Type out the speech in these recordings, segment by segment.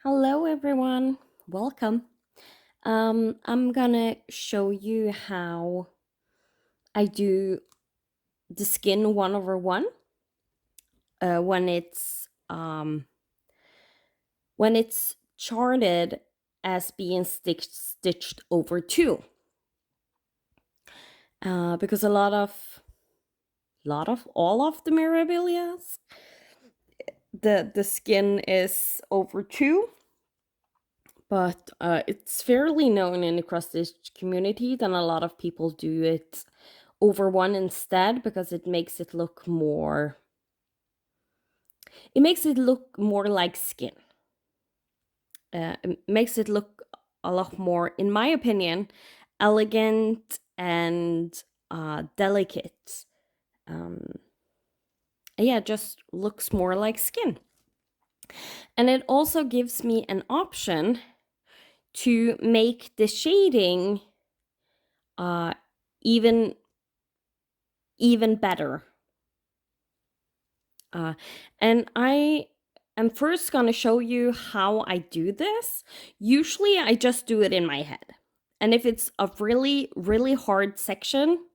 Hello, everyone. Welcome. I'm gonna show you how I do the skin 1/1 uh, when it's um, when it's charted as being stitched over two. Because a lot of all of the mirabilias, the skin is over two, but it's fairly known in the cross stitch community that a lot of people do it over one instead because it makes it look more like skin. It makes it look a lot more, in my opinion, elegant and delicate. Um, yeah, just looks more like skin. And it also gives me an option to make the shading uh, even even better. And I am first going to show you how I do this. Usually, I just do it in my head. And if it's a really, really hard section,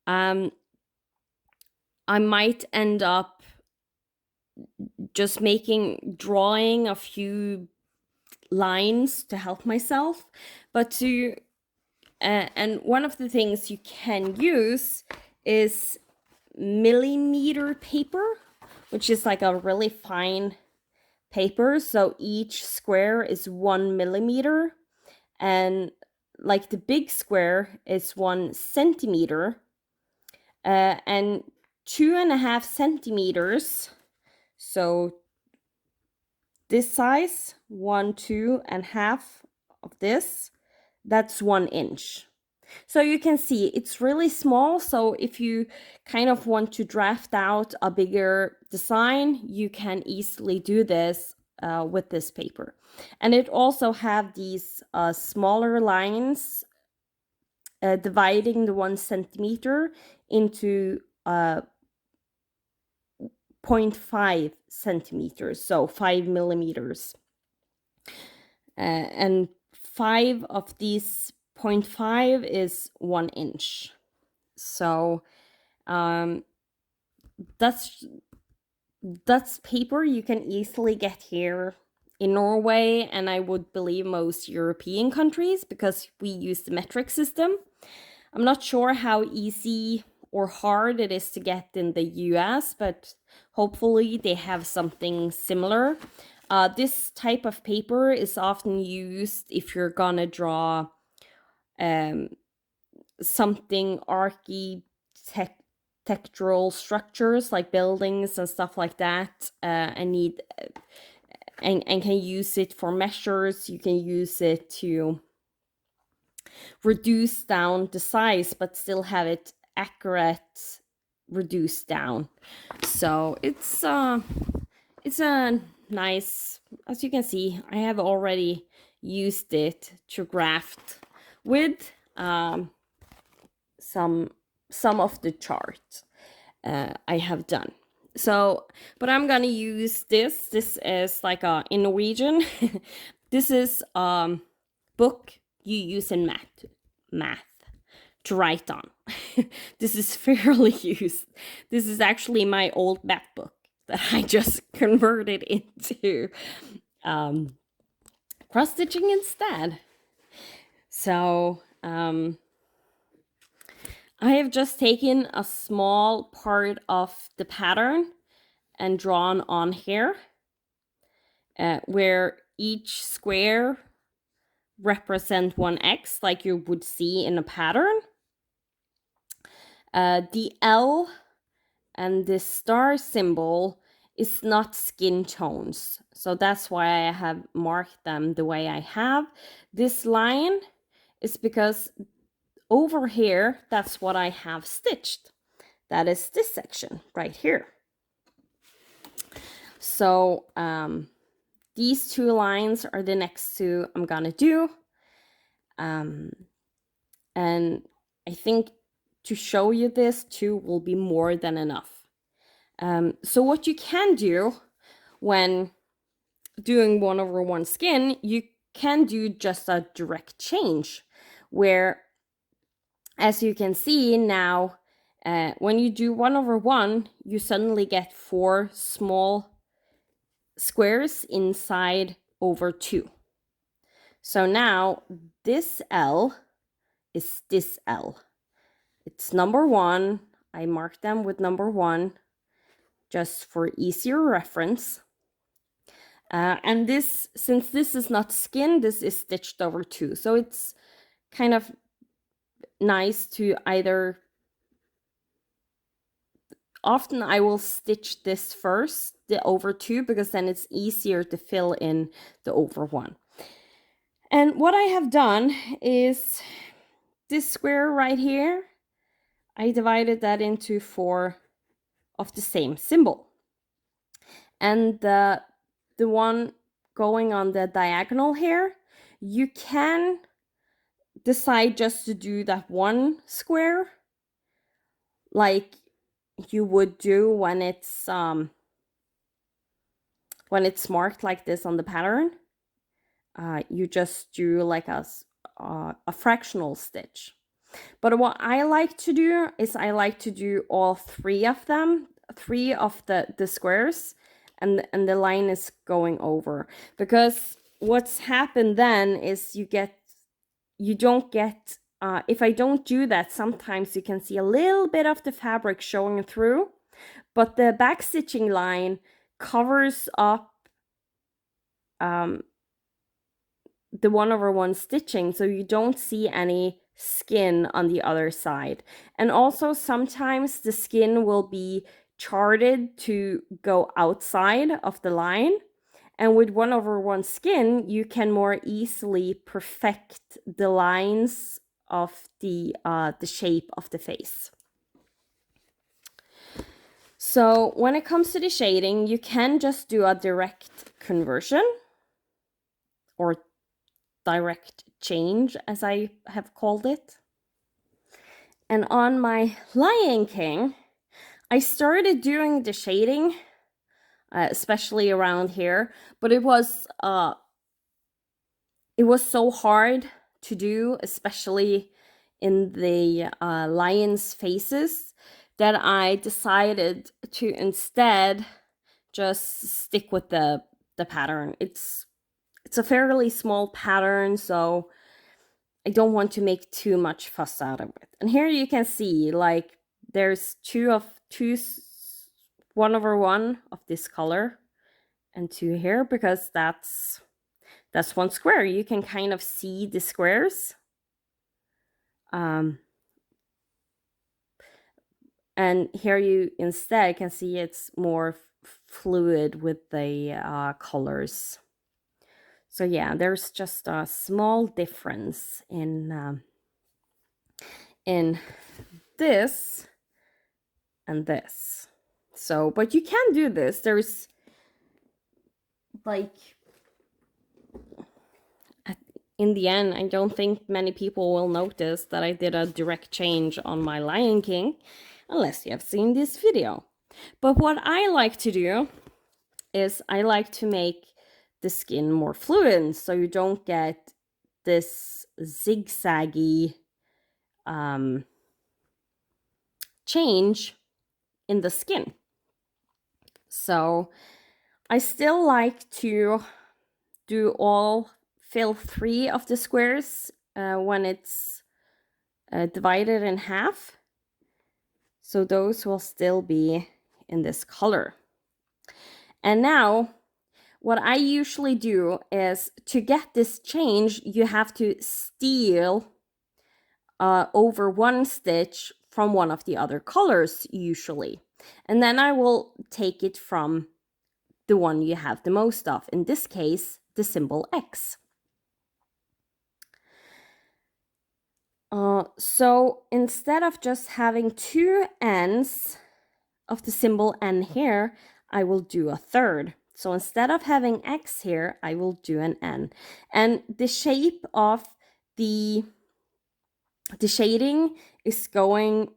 I might end up just drawing a few lines to help myself. And one of the things you can use is millimeter paper, which is like a really fine paper. So each square is 1 millimeter, and like the big square is 1 centimeter, and 2.5 centimeters. So this size, 2.5 of this, that's 1 inch. So you can see it's really small. So if you kind of want to draft out a bigger design, you can easily do this with this paper. And it also have these smaller lines dividing the 1 centimeter into 0.5 centimeters, so 5 millimeters. And 5 of these 0.5 is 1 inch. So that's paper you can easily get here in Norway, and I would believe most European countries, because we use the metric system. I'm not sure how easy or hard it is to get in the US, but hopefully they have something similar. This type of paper is often used if you're gonna draw something architectural structures like buildings and stuff like that, and can use it for measures. You can use it to reduce down the size but still have it accurate reduced down. So it's a nice, as you can see, I have already used it to graft with some of the chart I have done. So, but I'm gonna use this. This is like in Norwegian. This is book you use in math to write on. This is fairly used. This is actually my old math book that I just converted into cross stitching instead. So I have just taken a small part of the pattern and drawn on here, where each square represent 1x, like you would see in a pattern. The L and the star symbol is not skin tones, so that's why I have marked them the way I have. This line is because over here, that's what I have stitched. That is this section right here. So these two lines are the next two I'm gonna do. And I think to show you this, two will be more than enough. So what you can do when doing 1/1 skin, you can do just a direct change where, as you can see now, when you do 1/1, you suddenly get 4 small squares inside over 2. So now this L is this L. It's number 1. I marked them with number 1 just for easier reference. And this, since this is not skin, this is stitched over 2. So it's kind of nice to either, often I will stitch this first, the over 2, because then it's easier to fill in the over 1. And what I have done is this square right here, I divided that into 4 of the same symbol. And the one going on the diagonal here, you can decide just to do that one square like you would do when it's marked like this on the pattern. You just do like a fractional stitch. But what I like to do is I like to do all 3 of them, 3 of the squares, and the line is going over, because what's happened then is you don't get, if I don't do that, sometimes you can see a little bit of the fabric showing through, but the back stitching line covers up the 1/1 stitching, so you don't see any skin on the other side. And also sometimes the skin will be charted to go outside of the line, and with 1/1 skin you can more easily perfect the lines of the shape of the face. So when it comes to the shading, you can just do a direct conversion or direct change, as I have called it. And on my Lion King, I started doing the shading, especially around here, but it was so hard to do, especially in the lion's faces, that I decided to instead just stick with the pattern. It's a fairly small pattern, so I don't want to make too much fuss out of it. And here you can see, like, there's 1/1 of this color and 2 here, because that's 1 square. You can kind of see the squares. And here you instead can see it's more fluid with the colors. So yeah, there's just a small difference in this and this. So, but you can do this. There's like, in the end, I don't think many people will notice that I did a direct change on my Lion King, unless you have seen this video. But what I like to do is I like to make the skin more fluid, so you don't get this zigzaggy change in the skin. So I still like to fill 3 of the squares when it's divided in half. So those will still be in this color. And now what I usually do is, to get this change, you have to steal over 1 stitch from one of the other colors usually. And then I will take it from the one you have the most of, in this case, the symbol X. So instead of just having 2 ends of the symbol N here, I will do a third. So instead of having X here, I will do an N. And the shape of the shading is going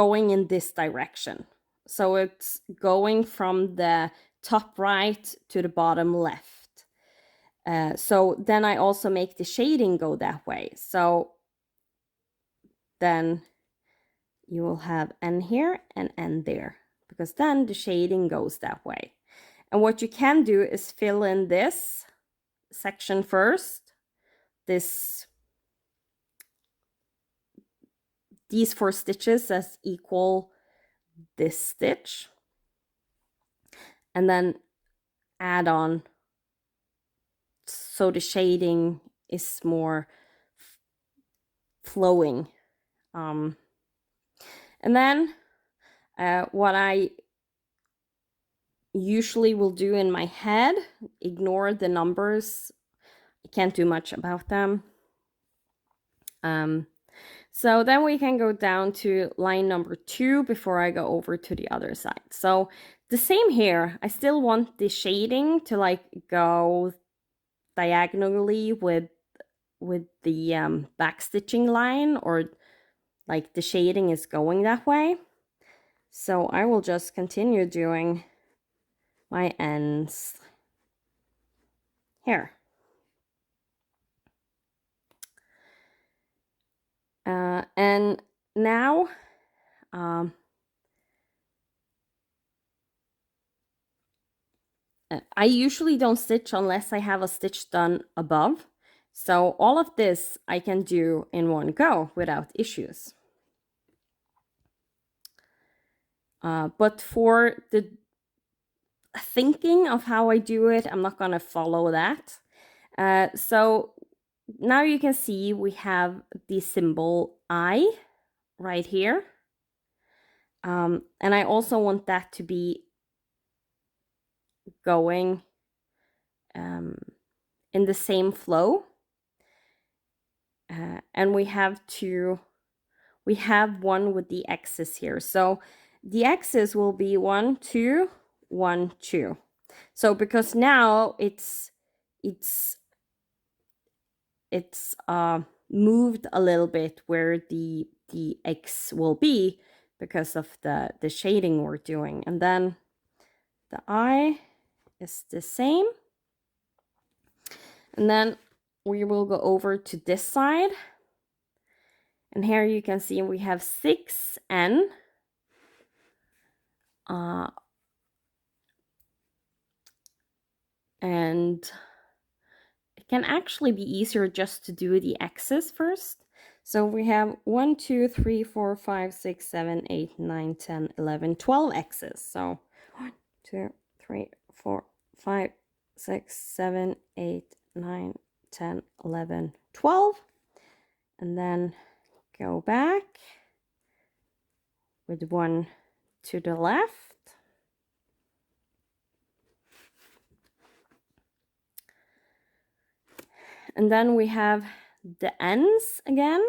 in this direction. So it's going from the top right to the bottom left. So then I also make the shading go that way. So then you will have N here and N there, because then the shading goes that way. And what you can do is fill in this section first, these 4 stitches as equal this stitch, and then add on so the shading is more flowing. And then what I usually will do in my head, ignore the numbers, I can't do much about them. So then we can go down to line number 2 before I go over to the other side. So the same here, I still want the shading to like go diagonally with the back stitching line, or like the shading is going that way. So I will just continue doing my ends here. And now I usually don't stitch unless I have a stitch done above. So all of this I can do in one go without issues. But for the thinking of how I do it, I'm not going to follow that. So now you can see we have the symbol I right here. And I also want that to be going in the same flow. And we have one with the X's here. So the X's will be 1, 2, 1, 2. So because now it's moved a little bit where the X will be because of the shading we're doing. And then the I is the same. And then we will go over to this side. And here you can see we have 6N. And it can actually be easier just to do the X's first. So we have 1, 2, 3, 4, 5, 6, 7, 8, 9, 10, 11, 12 X's. So 1, 2, 3, 4, 5, 6, 7, 8, 9, 10, 11, 12. And then go back with 1 to the left. And then we have the ends again.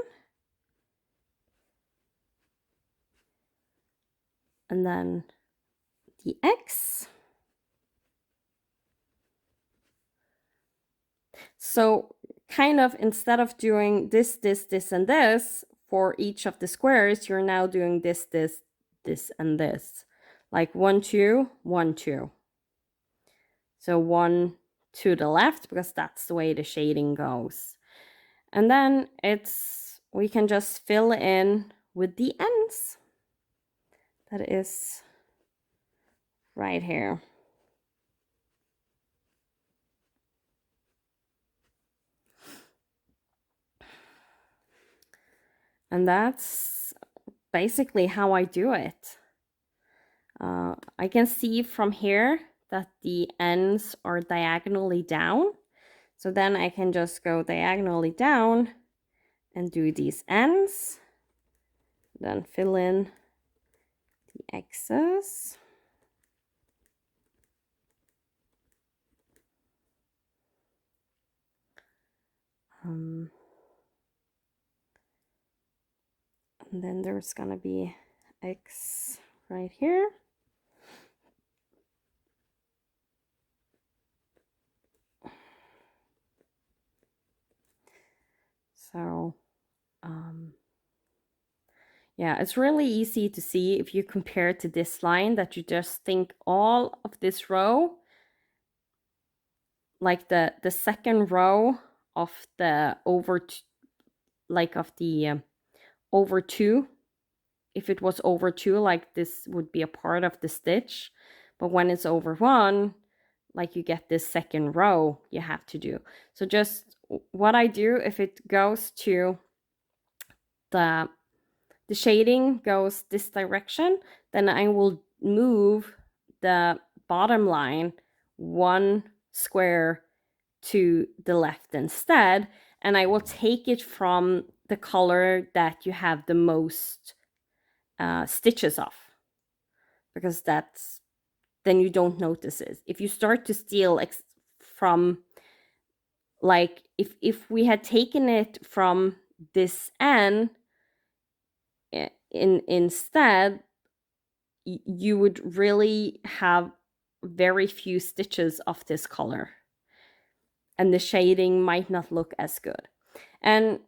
And then the X. So kind of instead of doing this, this, this, and this for each of the squares, you're now doing this, this, this, and this. Like 1, 2, 1, 2. So 1 to the left, because that's the way the shading goes. And then we can just fill in with the ends. That is right here. And that's basically how I do it. I can see from here that the ends are diagonally down. So then I can just go diagonally down and do these ends. Then fill in the X's. And then there's gonna be X right here. So Yeah, it's really easy to see if you compare it to this line that you just think all of this row, like the second row of the over over 2. If it was over 2, like this would be a part of the stitch, but when it's over 1, like you get this second row you have to do. So just what I do, if it goes to the shading goes this direction, then I will move the bottom line 1 square to the left instead, and I will take it from the color that you have the most stitches of, because then you don't notice it. If you start to steal from, like, if we had taken it from this end instead, you would really have very few stitches of this color, and the shading might not look as good. And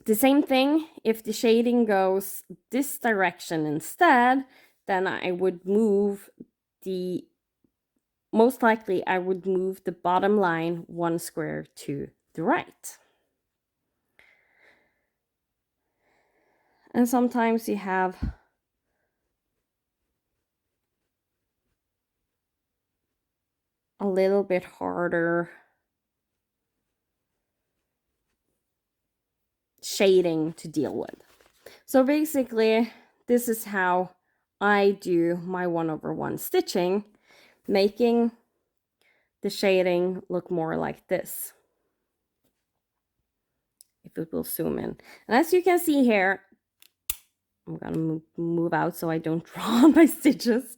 the same thing, if the shading goes this direction instead, then I would move most likely I would move the bottom line 1 square to the right. And sometimes you have a little bit harder shading to deal with. So basically, this is how I do my 1/1 stitching, making the shading look more like this. If it will zoom in. And as you can see here, I'm gonna move out so I don't draw on my stitches.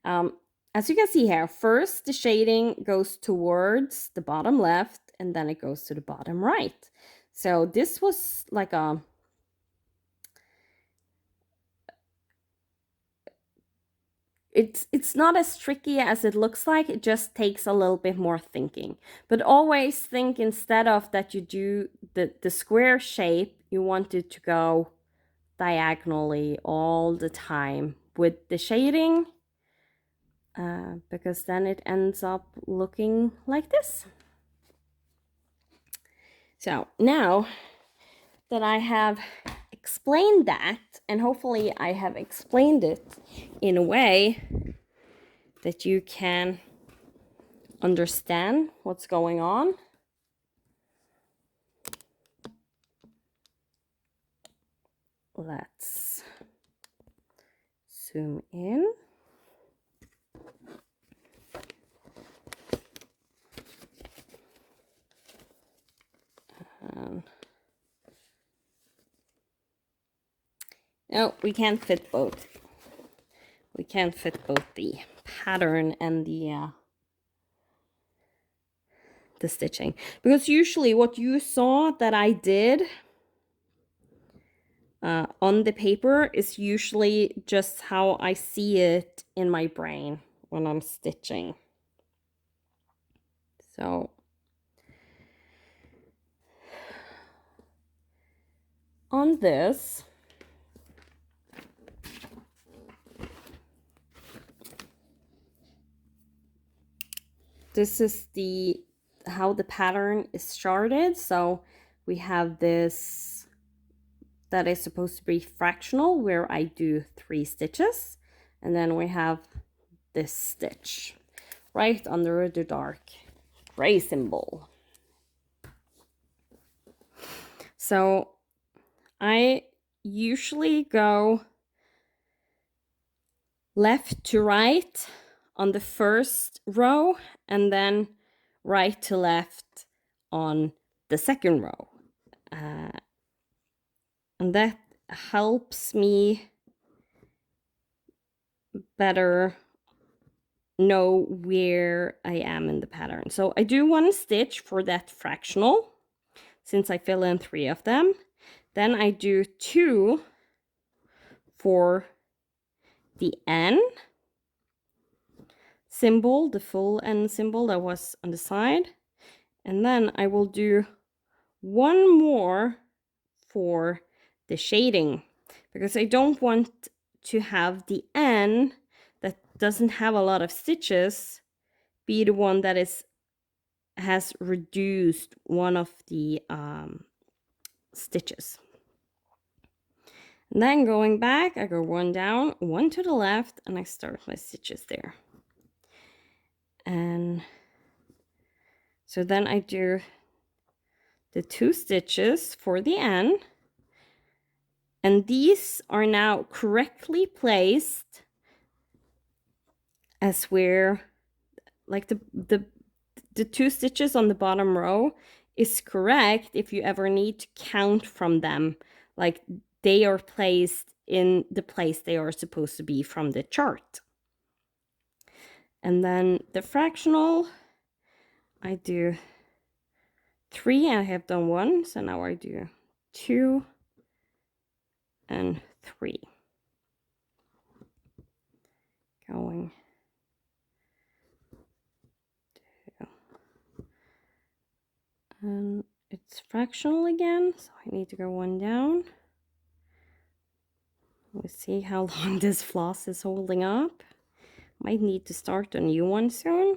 As you can see here, first the shading goes towards the bottom left, and then it goes to the bottom right. So this was like it's not as tricky as it looks like. It just takes a little bit more thinking. But always think, instead of that you do the square shape, you want it to go diagonally all the time with the shading, because then it ends up looking like this. So now that I have explained that, and hopefully I have explained it in a way that you can understand what's going on, let's zoom in. No, we can't fit both. We can't fit both the pattern and the stitching, because usually what you saw that I did on the paper is usually just how I see it in my brain when I'm stitching. So on this, this is how the pattern is started. So we have this that is supposed to be fractional, where I do 3 stitches, and then we have this stitch right under the dark gray symbol. So I usually go left to right on the first row, and then right to left on the second row. And that helps me better know where I am in the pattern. So I do 1 stitch for that fractional, since I fill in 3 of them. Then I do 2 for the N symbol, the full N symbol that was on the side. And then I will do 1 more for the shading. because I don't want to have the N that doesn't have a lot of stitches be the one that has reduced one of the stitches. And then going back, I go one down, one to the left, and I start my stitches there. And so then I do the 2 stitches for the N, and these are now correctly placed as where, like, the 2 stitches on the bottom row is correct if you ever need to count from them, like they are placed in the place they are supposed to be from the chart. And then the fractional, I do 3, I have done 1, so now I do 2 and 3. Going 2. And it's fractional again, so I need to go 1 down. Let's see how long this floss is holding up. Might need to start a new one soon.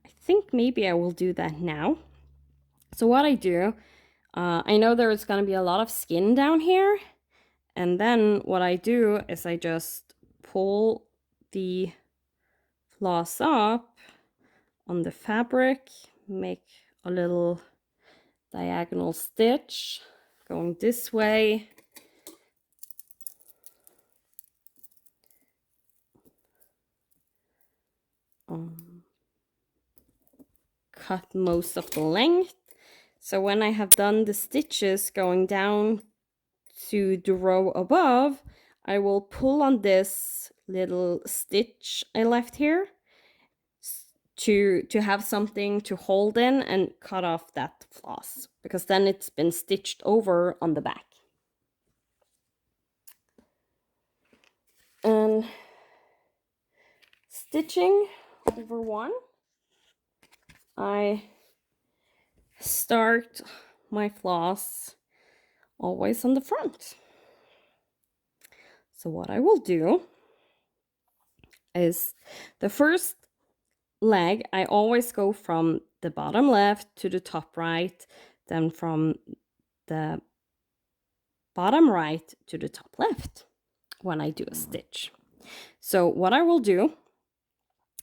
I think maybe I will do that now. So what I do, I know there's going to be a lot of skin down here. And then what I do is I just pull the floss up on the fabric, make a little diagonal stitch going this way. Cut most of the length. So when I have done the stitches going down to the row above, I will pull on this little stitch I left here to have something to hold in and cut off that floss, because then it's been stitched over on the back. And stitching over 1, I start my floss always on the front. So what I will do is the first leg, I always go from the bottom left to the top right, then from the bottom right to the top left when I do a stitch. So what I will do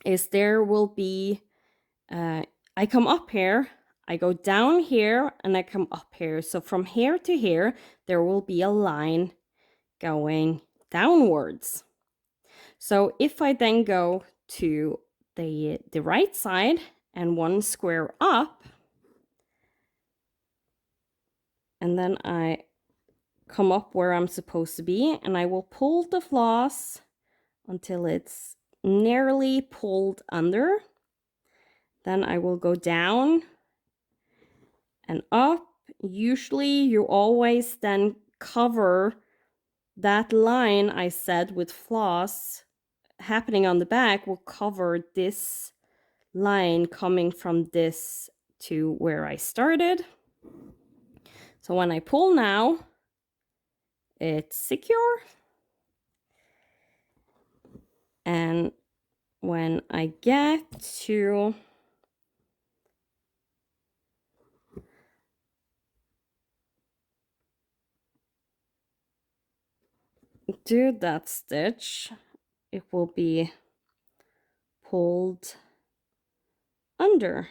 is there will be, I come up here, I go down here, and I come up here. So from here to here, there will be a line going downwards. So if I then go to the right side and 1 square up, and then I come up where I'm supposed to be, and I will pull the floss until it's nearly pulled under. Then I will go down and up. Usually you always then cover that line I said with floss happening on the back will cover this line coming from this to where I started. So when I pull now, it's secure. And when I get to do that stitch, it will be pulled under.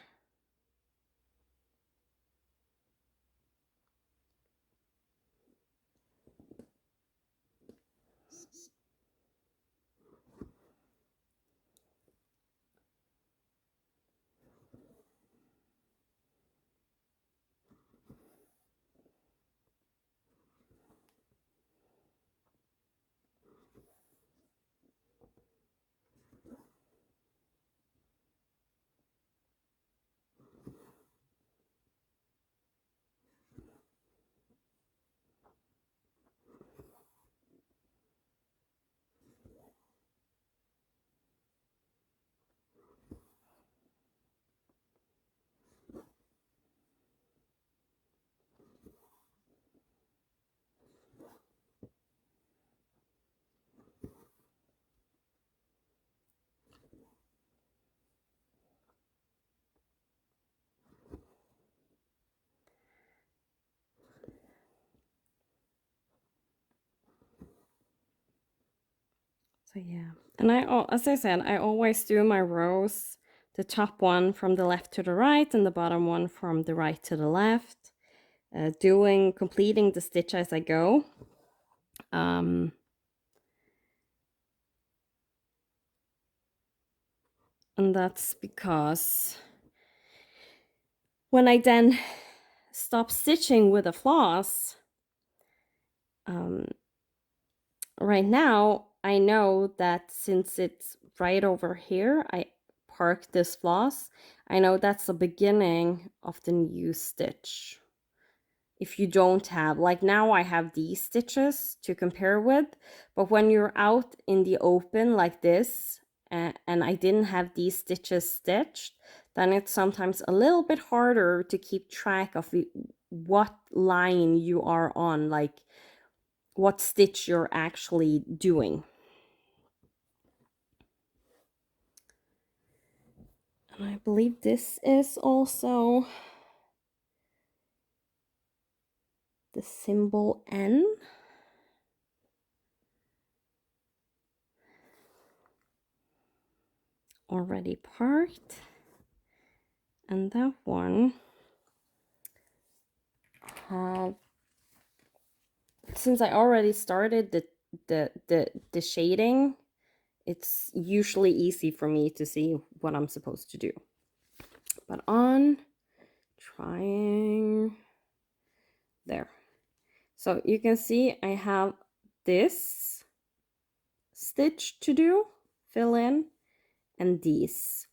So yeah, and as I said, I always do my rows, the top one from the left to the right and the bottom one from the right to the left, completing the stitch as I go. And that's because when I then stop stitching with a floss, right now I know that since it's right over here, I parked this floss, I know that's the beginning of the new stitch. If you don't have, like now I have these stitches to compare with, but when you're out in the open like this, and I didn't have these stitches stitched, then it's sometimes a little bit harder to keep track of what line you are on, like what stitch you're actually doing. And I believe this is also the symbol N. Already parked. And that one have, since I already started the shading, it's usually easy for me to see what I'm supposed to do. But on trying there. So you can see I have this stitch to do, fill in, and these.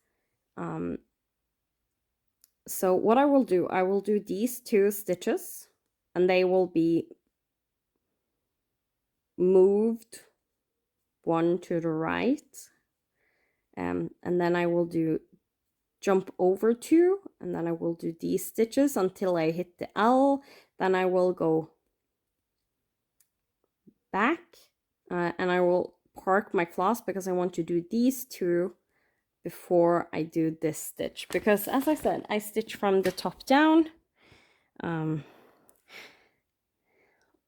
So what I will do these 2 stitches, and they will be moved one to the right. And then I will jump over 2, and then I will do these stitches until I hit the L. Then I will go back, and I will park my floss because I want to do these 2 before I do this stitch, because as I said, I stitch from the top down.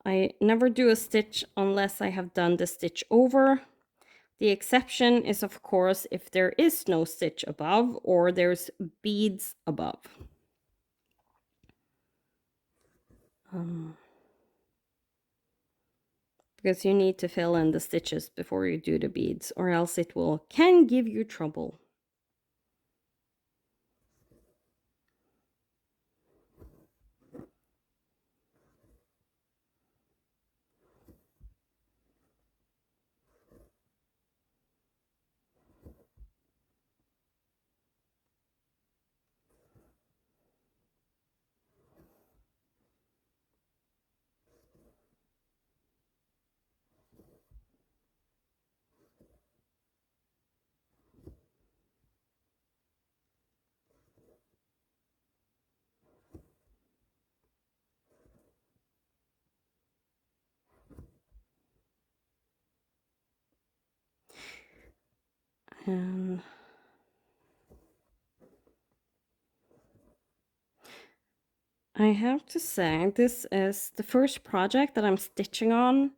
I never do a stitch unless I have done the stitch over. The exception is, of course, if there is no stitch above or there's beads above. Because you need to fill in the stitches before you do the beads, or else it can give you trouble. And I have to say, this is the first project that I'm stitching on,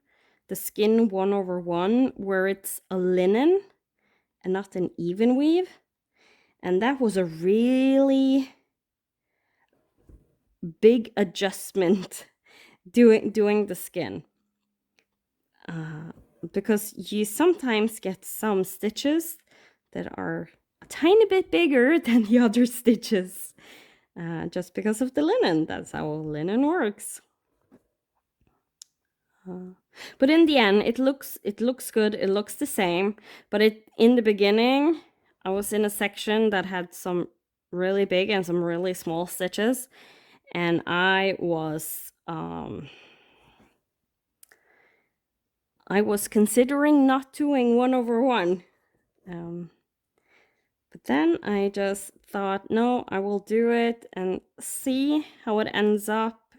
the skin 1/1, where it's a linen and not an even weave. And that was a really big adjustment doing the skin. Because you sometimes get some stitches that are a tiny bit bigger than the other stitches, just because of the linen. That's how linen works. But in the end, it looks good. It looks the same. But in the beginning, I was in a section that had some really big and some really small stitches, and I was considering not doing 1/1. But then I just thought, no, I will do it and see how it ends up.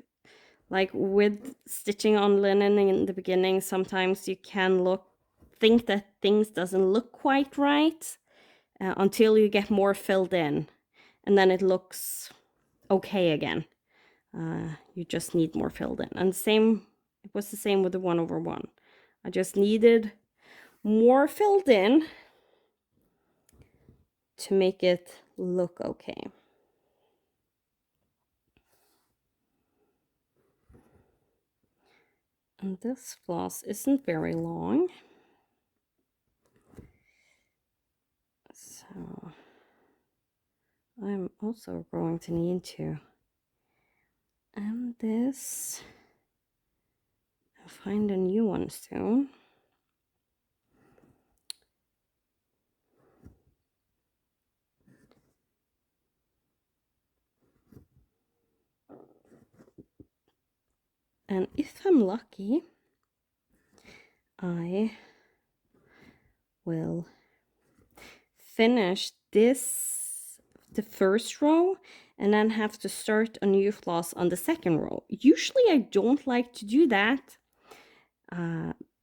Like with stitching on linen in the beginning, sometimes you can think that things doesn't look quite right until you get more filled in, and then it looks okay again. You just need more filled in. And it was the same with the 1/1. I just needed more filled in to make it look okay. And this floss isn't very long, so I'm also going to need to end this and find a new one soon. And if I'm lucky, I will finish the first row and then have to start a new floss on the second row. Usually I don't like to do that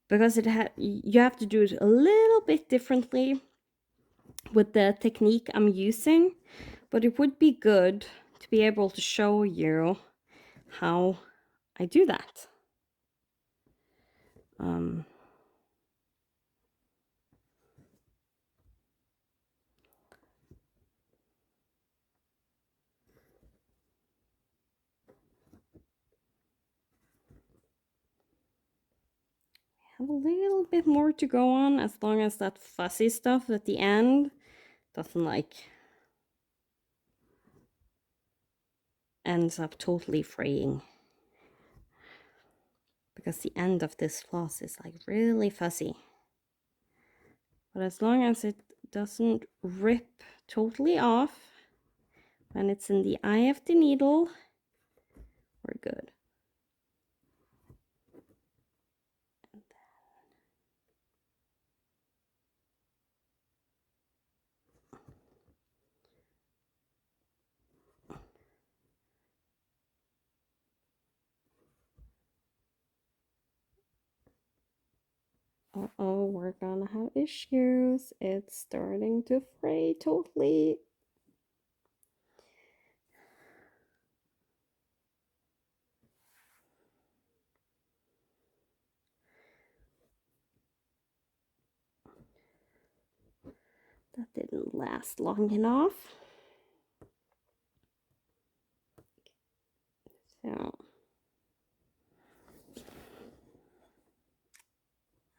because you have to do it a little bit differently with the technique I'm using, but it would be good to be able to show you how I do that. Have a little bit more to go on, as long as that fuzzy stuff at the end doesn't ends up totally fraying, because the end of this floss is really fuzzy. But as long as it doesn't rip totally off when it's in the eye of the needle, we're good. Uh-oh, we're gonna have issues. It's starting to fray totally. That didn't last long enough. So,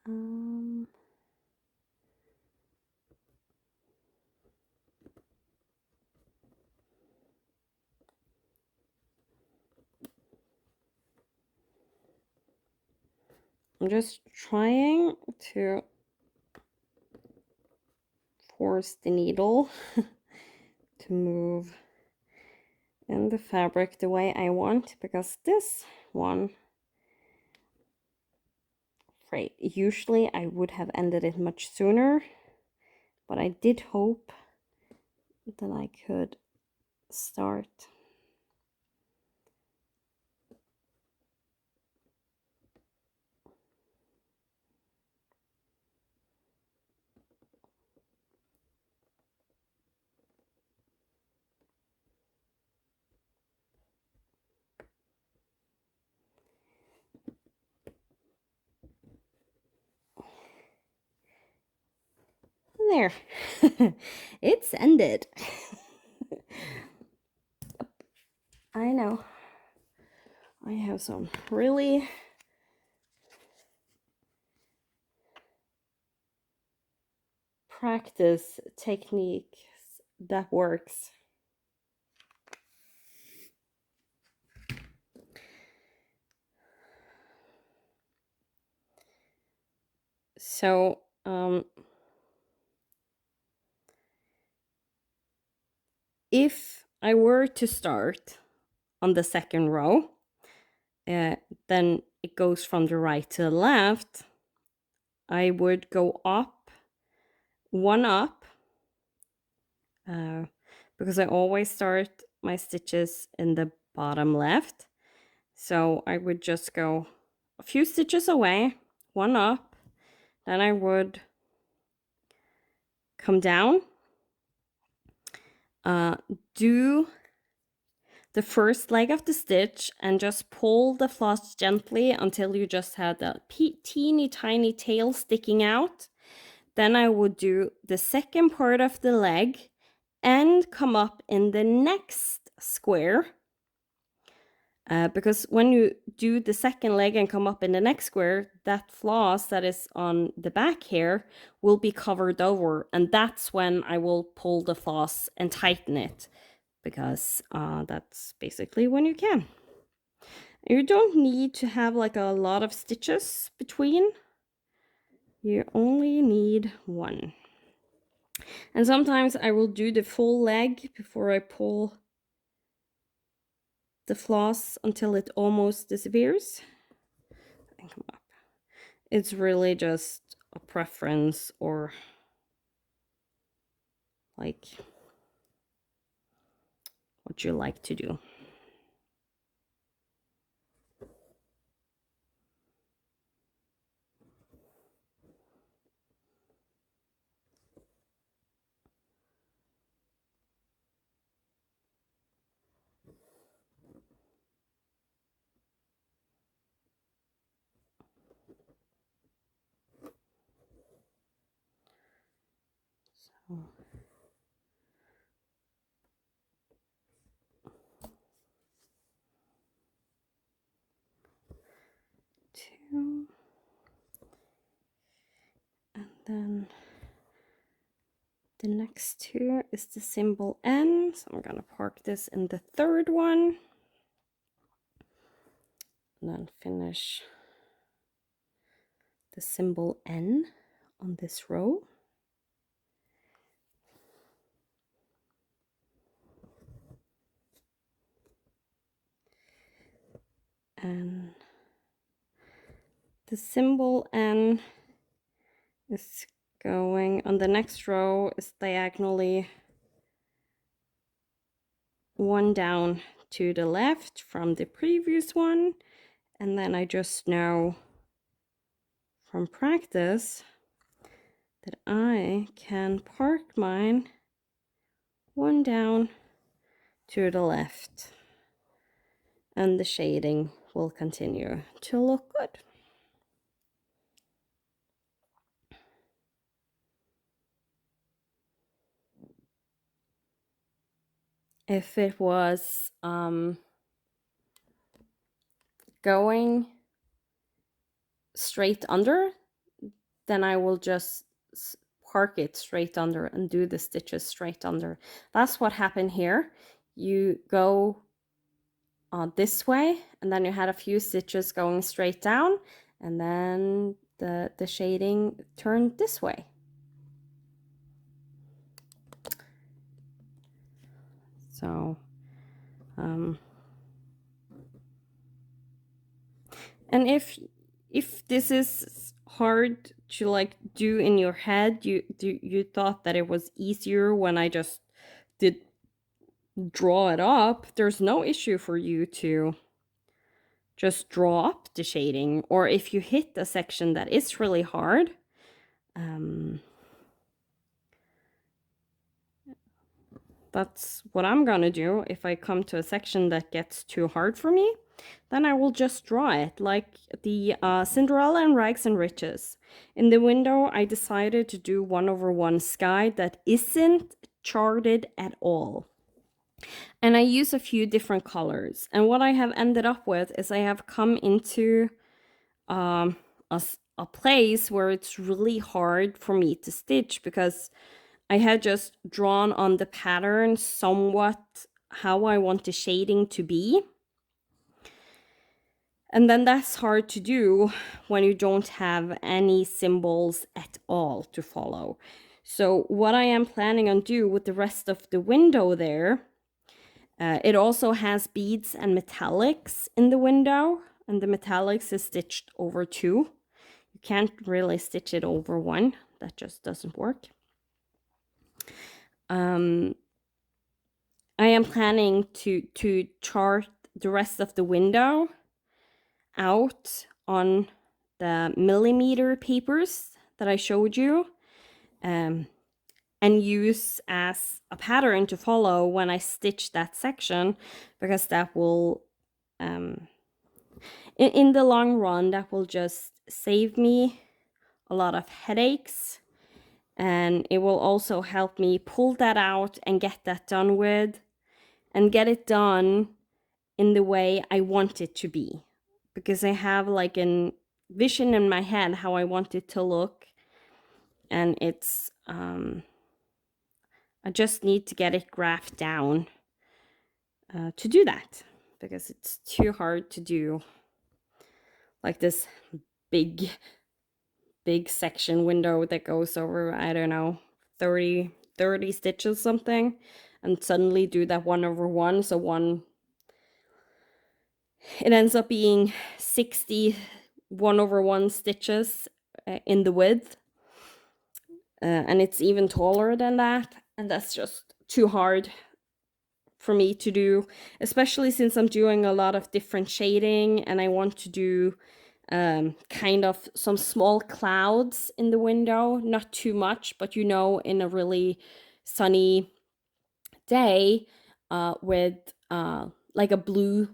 I'm just trying to force the needle to move in the fabric the way I want, because this one, right, usually I would have ended it much sooner, but I did hope that I could start. There. It's ended. I know. I have some really practice techniques that works. So, if I were to start on the second row, then it goes from the right to the left. I would go up, one up, because I always start my stitches in the bottom left. So I would just go a few stitches away, one up, then I would come down, do the first leg of the stitch and just pull the floss gently until you just had that teeny tiny tail sticking out. then I would do the second part of the leg and come up in the next square. Because when you do the second leg and come up in the next square, that floss that is on the back here will be covered over, and that's when I will pull the floss and tighten it, because that's basically when you can. You don't need to have like a lot of stitches between. You only need one. And sometimes I will do the full leg before I pull the floss until it almost disappears and come up. It's really just a preference, or like what you like to do. So. Two, and then the next two is the symbol N, so I'm gonna park this in the third one, and then finish the symbol N on this row. And the symbol N is going on the next row, is diagonally one down to the left from the previous one. And then I just know from practice that I can park mine one down to the left, and the shading will continue to look good. If it was going straight under, then I will just park it straight under and do the stitches straight under. That's what happened here. You go this way, and then you had a few stitches going straight down, and then the shading turned this way. So and if this is hard to like do in your head, you thought that it was easier when I just did draw it up, there's no issue for you to just draw up the shading. Or if you hit a section that is really hard, that's what I'm gonna do. If I come to a section that gets too hard for me, then I will just draw it, like the Cinderella and Rags and Riches. In the window, I decided to do 1/1 sky that isn't charted at all. And I use a few different colors. And what I have ended up with is I have come into a place where it's really hard for me to stitch, because I had just drawn on the pattern somewhat how I want the shading to be. And then that's hard to do when you don't have any symbols at all to follow. So what I am planning on do with the rest of the window there, it also has beads and metallics in the window, and the metallics is stitched over 2. You can't really stitch it over 1. That just doesn't work. I am planning to chart the rest of the window out on the millimeter papers that I showed you, and use as a pattern to follow when I stitch that section, because that will in the long run, that will just save me a lot of headaches And it will also help me pull that out and get that done with, and get it done in the way I want it to be. Because I have like a vision in my head how I want it to look. And it's, I just need to get it graphed down to do that. Because it's too hard to do like this big section window that goes over, I don't know, 30 stitches something, and suddenly do that 1/1. So it ends up being 60 1/1 stitches in the width, and it's even taller than that, and that's just too hard for me to do, especially since I'm doing a lot of different shading, and I want to do kind of some small clouds in the window, not too much, but in a really sunny day with like a blue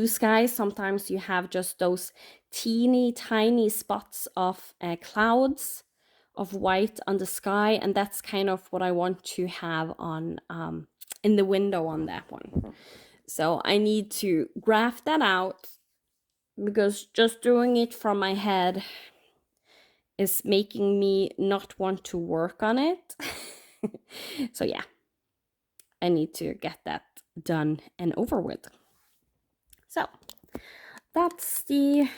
sky. Sometimes you have just those teeny tiny spots of clouds of white on the sky, and that's kind of what I want to have on in the window on that one. So I need to graph that out, because just doing it from my head is making me not want to work on it. So yeah, I need to get that done and over with. So that's the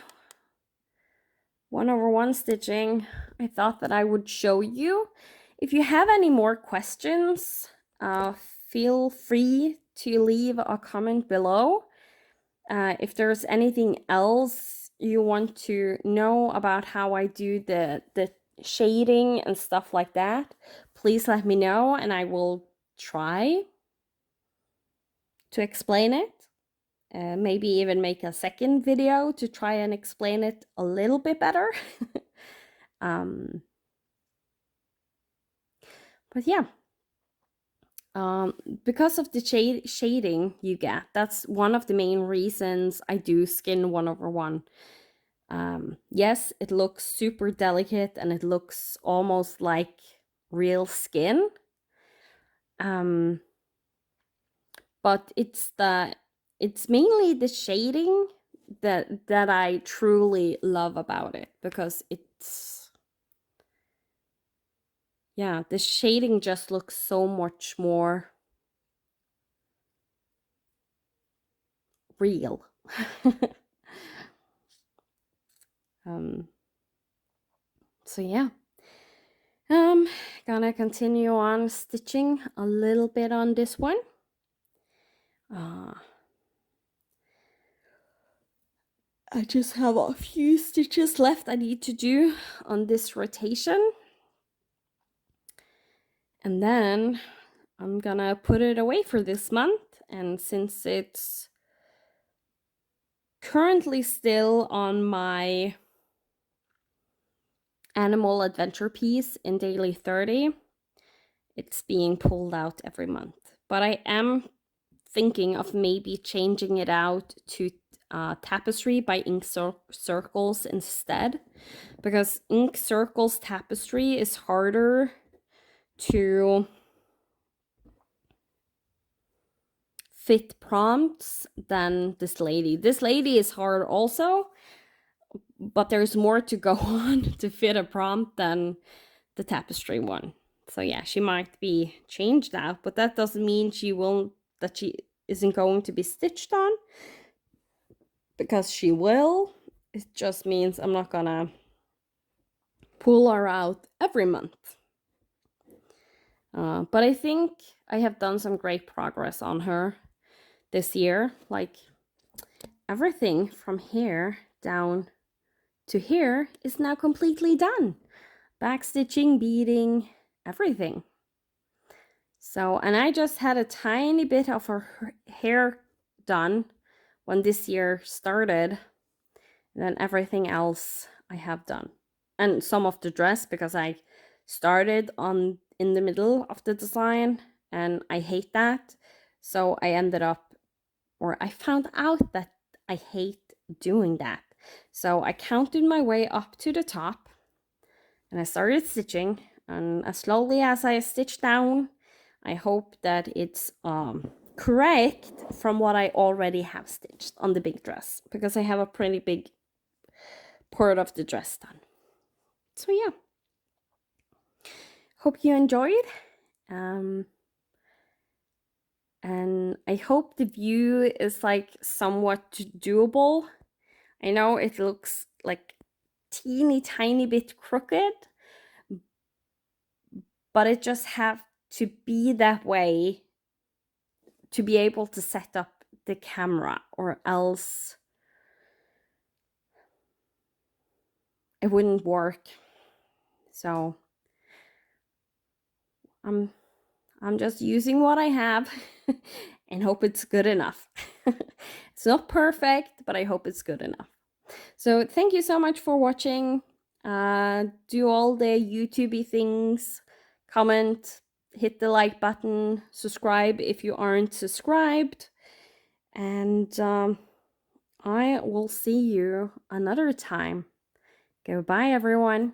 1/1 stitching I thought that I would show you. If you have any more questions, feel free to leave a comment below. If there's anything else you want to know about how I do the shading and stuff like that, please let me know, and I will try to explain it. Maybe even make a second video to try and explain it a little bit better. But yeah, because of the shading you get, that's one of the main reasons I do skin 1/1. Yes, it looks super delicate and it looks almost like real skin. But it's mainly the shading that I truly love about it, because the shading just looks so much more real. So yeah, gonna continue on stitching a little bit on this one. I just have a few stitches left I need to do on this rotation, and then I'm gonna put it away for this month. And since it's currently still on my animal adventure piece in daily 30, it's being pulled out every month. But I am thinking of maybe changing it out to tapestry by ink circles instead, because ink circles tapestry is harder to fit prompts than this lady. This lady is hard also, but there's more to go on to fit a prompt than the tapestry one. So yeah, she might be changed out, but that doesn't mean she isn't going to be stitched on, because she will. It just means I'm not gonna pull her out every month. But I think I have done some great progress on her this year. Like, everything from here down to here is now completely done. Backstitching, beading, everything. So, and I just had a tiny bit of her hair done when this year started, and then everything else I have done. And some of the dress, because I started in the middle of the design, and I hate that. So I found out that I hate doing that. So I counted my way up to the top, and I started stitching, And as slowly as I stitch down, I hope that it's correct from what I already have stitched on the big dress, because I have a pretty big part of the dress done. So yeah, hope you enjoyed. And I hope the view is like somewhat doable. I know it looks like teeny tiny bit crooked, but it just have to be that way to be able to set up the camera, or else it wouldn't work. So I'm just using what I have and hope it's good enough. It's not perfect, but I hope it's good enough. So thank you so much for watching. Do all the YouTubey things, comment, hit the like button, subscribe if you aren't subscribed, and I will see you another time. Goodbye, everyone.